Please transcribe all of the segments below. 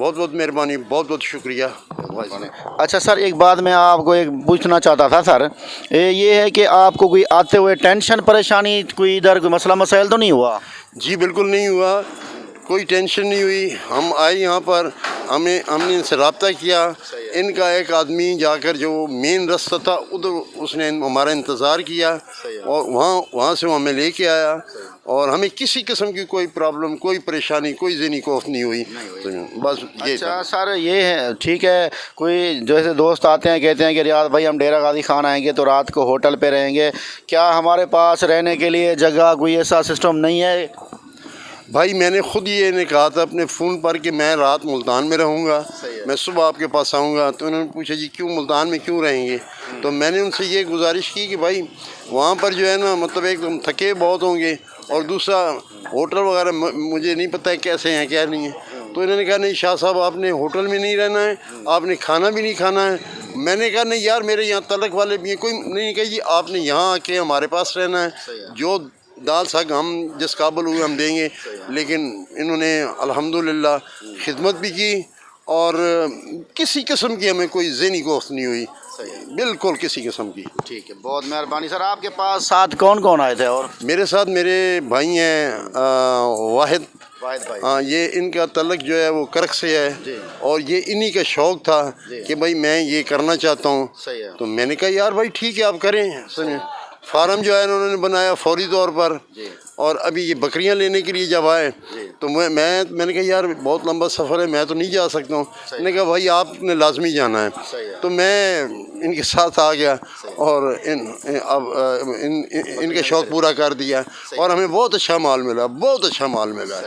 بہت بہت مہربانی، بہت بہت شکریہ۔ اچھا سر، ایک بات میں آپ کو ایک پوچھنا چاہتا تھا سر، یہ ہے کہ آپ کو کوئی آتے ہوئے ٹینشن پریشانی، کوئی ادھر کوئی مسئلہ مسائل تو نہیں ہوا؟ جی بالکل نہیں ہوا، کوئی ٹینشن نہیں ہوئی۔ ہم آئے یہاں پر، ہم نے ان سے رابطہ کیا، ان کا ایک آدمی جا کر جو مین رستہ تھا ادھر اس نے ہمارا انتظار کیا اور وہاں سے وہ ہمیں لے کے آیا، اور ہمیں کسی قسم کی کوئی پرابلم، کوئی پریشانی، کوئی ذہنی خوف نہیں ہوئی۔ بس یہ تھا۔ اچھا سر، یہ ہے ٹھیک ہے، کوئی جیسے دوست آتے ہیں کہتے ہیں کہ ریاض بھائی ہم ڈیرہ غازی خان آئیں گے تو رات کو ہوٹل پہ رہیں گے، کیا ہمارے پاس رہنے کے لیے جگہ کوئی ایسا سسٹم نہیں ہے؟ بھائی میں نے خود یہ انہیں کہا تھا اپنے فون پر کہ میں رات ملتان میں رہوں گا، میں صبح آپ کے پاس آؤں گا، تو انہوں نے پوچھا جی کیوں ملتان میں کیوں رہیں گے؟ تو میں نے ان سے یہ گزارش کی کہ بھائی وہاں پر جو ہے نا مطلب ایک دم تھکے بہت ہوں گے، اور دوسرا ہوٹل وغیرہ مجھے نہیں پتہ ہے کیسے ہیں کیا نہیں ہے۔ تو انہوں نے کہا نہیں شاہ صاحب آپ نے ہوٹل میں نہیں رہنا ہے، آپ نے کھانا بھی نہیں کھانا ہے۔ میں نے کہا نہیں یار میرے یہاں تعلق والے بھی ہیں، کوئی نہیں کہا جی آپ نے یہاں آ کے ہمارے پاس رہنا ہے، جو دال ساگ ہم جس قابل ہوئے ہم دیں گے۔ لیکن انہوں نے الحمدللہ خدمت بھی کی، اور کسی قسم کی ہمیں کوئی ذہنی خوف نہیں ہوئی، بالکل کسی قسم کی۔ ٹھیک ہے، بہت مہربانی سر۔ آپ کے پاس ساتھ کون کون آئے تھے؟ اور میرے ساتھ میرے بھائی ہیں واحد بھائی؟ ہاں، یہ ان کا تعلق جو ہے وہ کرک سے ہے، اور یہ انہی کا شوق تھا کہ بھائی میں یہ کرنا چاہتا ہوں۔ تو میں نے کہا یار بھائی ٹھیک ہے آپ کریں۔ فارم جو ہے انہوں نے بنایا فوری طور پر، اور ابھی یہ بکریاں لینے کے لیے جب آئے تو میں نے کہا یار بہت لمبا سفر ہے، میں تو نہیں جا سکتا ہوں۔ میں نے کہا بھائی آپ نے لازمی جانا ہے، تو میں ان کے ساتھ آ گیا اور ان کا شوق پورا کر دیا، اور ہمیں بہت اچھا مال ملا، بہت اچھا مال ملا۔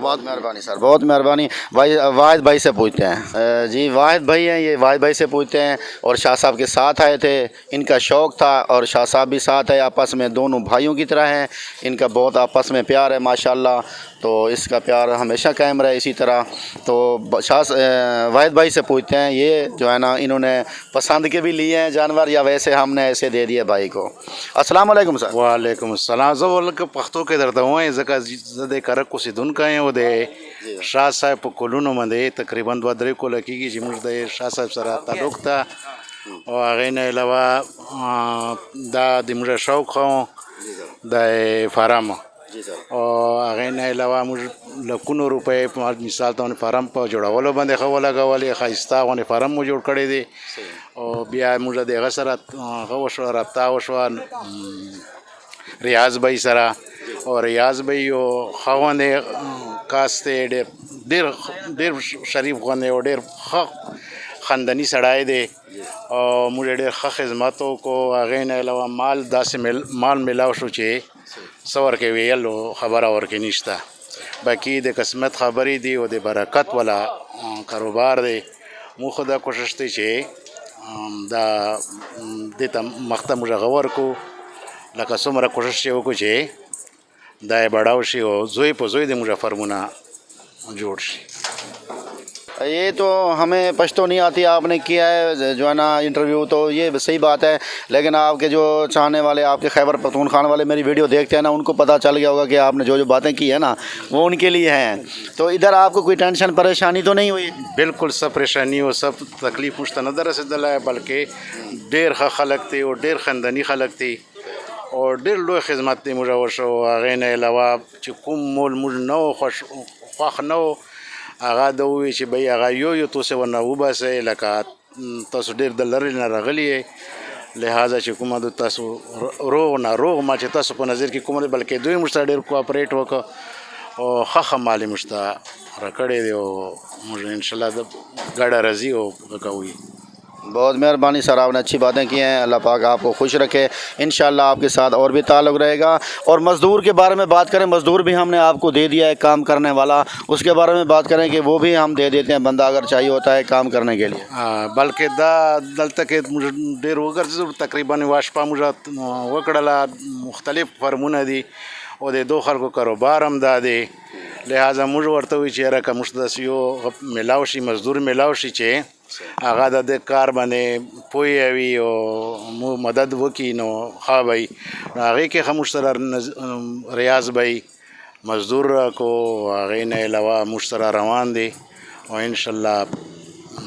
بہت مہربانی سر، بہت مہربانی۔ بھائی واحد بھائی سے پوچھتے ہیں۔ جی واحد بھائی ہیں، یہ واحد بھائی سے پوچھتے ہیں، اور شاہ صاحب کے ساتھ آئے تھے، ان کا شوق تھا اور شاہ صاحب بھی ساتھ ہے، آپس میں دونوں بھائیوں کی طرح ہیں، ان کا بہت آپس میں پیار ہے ماشاءاللہ، تو اس کا پیار ہمیشہ قائم رہے اسی طرح۔ تو واحد بھائی سے پوچھتے ہیں، یہ جو ہے نا انہوں نے پسند کے بھی لیے ہیں جانور یا ویسے ہم نے ایسے دے دیے بھائی کو؟ السلام علیکم سر۔ وعلیکم السلام۔ زه ولکه پښتو کې درته وایم ځکه زه د کرک اوسېدونکی یم، او د شاه صاحب په کلونو باندې تقریبا 2-3 کاله کېږي چې موږ د شاه صاحب سره تعلق ته، او هغې نه علاوه دا د موږ شوق خو د فارم، او هغې نه علاوه موږ لکونو روپۍ په مثال ته فارم په جوړولو باندې ښه ولګولې، ښایسته غوندې فارم مو جوړ کړی دی، او بیا موږ د هغه سره هغه وشوه، رابطه وشوه ریاض بھائی سره، او ریاض بھائی یو ښه غوندې کاس دی، ډېر شریف غوندې او ډېر ښه خانداني سړی دی، او موږ یې ډېر ښه خدمت وکړو. هغې نه علاوه مال داسې مال میلاو شو چې څه ورکې ویلو خبره ورکې نشته، باقي د قسمت خبرې دي او د برکت والا کاروبار دی. موږ خو دا کوشش دی چې دا دې ته مخته موږ هغه ورکړو، لکه څومره کوشش یې وکړو چې دا یې بڑاو شي او زوی په زوی د موږ فرمونه جوړ شي. یہ تو ہمیں پشتو نہیں آتی، آپ نے کیا ہے جو ہے نا انٹرویو، تو یہ صحیح بات ہے، لیکن آپ کے جو چاہنے والے، آپ کے خیبر پختونخوا والے میری ویڈیو دیکھتے ہیں نا، ان کو پتہ چل گیا ہوگا کہ آپ نے جو باتیں کی ہیں نا وہ ان کے لیے ہیں. تو ادھر آپ کو کوئی ٹینشن پریشانی تو نہیں ہوئی؟ بالکل سب پریشانی او سب تکلیف موږ ته نه ده رسېدلی، بلکې ډېر ښه خلک دي او ډېر خندني خلک دي او ډېر لوی خدمت دی موږ وشو. هغې نه علاوه چې کوم مول موږ نه و خوښ نه و، هغه دا ووایي چې بھئی هغه یو تاسې ورنه وباسئ، لکه تاسو ډېر د لرې نه راغلي یې، لہٰذا چې کومه د تاسو روغ ناروغ ما چې تاسو په نظر کې کومه دی، بلکې دوی موږ ته ډېر کوآپریټ وکړه او ښه مال یې موږ ته راکړی دی، او موږ انشاءاللہ د ګډه راځي او کوي. بہت مہربانی سر، آپ نے اچھی باتیں کی ہیں، اللہ پاک آپ کو خوش رکھے، انشاءاللہ آپ کے ساتھ اور بھی تعلق رہے گا. اور مزدور کے بارے میں بات کریں، مزدور بھی ہم نے آپ کو دے دیا ہے کام کرنے والا، اس کے بارے میں بات کریں کہ وہ بھی ہم دے دیتے ہیں بندہ اگر چاہیے ہوتا ہے کام کرنے کے لیے. بلکې دا دلته کې موږ ډېر وګرځو، تقریبا واشپا موږ وکړله، مختلف فرمونه دي او د دو خلکو کاروبار هم دا دی، لہٰذا موږ ورته وایو چې یاره که موږ داسې یو میلاو شي، مزدور میلاو شي چې هغه د دې کار باندې پوهه وي او مو مدد وکړي نو ښه به وي. نو هغې کې ښه موږ سره ریاض بھائی مزدور راکړو، هغې نه علاوه موږ سره روان دی، اور انشاءاللہ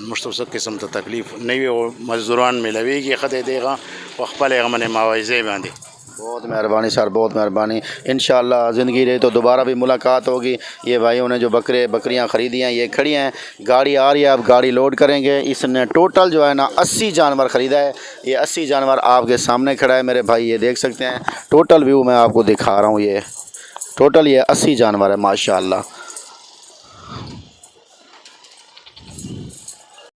مشتبہ قسم تا تکلیف نہیں ہو مزدوران ملوی کی خط دے گا وقبل غمن معاوضے باندھے. بہت مہربانی سر، بہت مہربانی. انشاءاللہ زندگی رہی تو دوبارہ بھی ملاقات ہوگی. یہ بھائیوں نے جو بکریاں خریدی ہیں یہ کھڑی ہیں، گاڑی آ رہی ہے، اب گاڑی لوڈ کریں گے. اس نے ٹوٹل جو ہے نا 80 جانور خریدا ہے. یہ 80 جانور آپ کے سامنے کھڑا ہے میرے بھائی، یہ دیکھ سکتے ہیں. ٹوٹل ویو میں آپ کو دکھا رہا ہوں، یہ ٹوٹل یہ 80 جانور ہے ماشاءاللہ.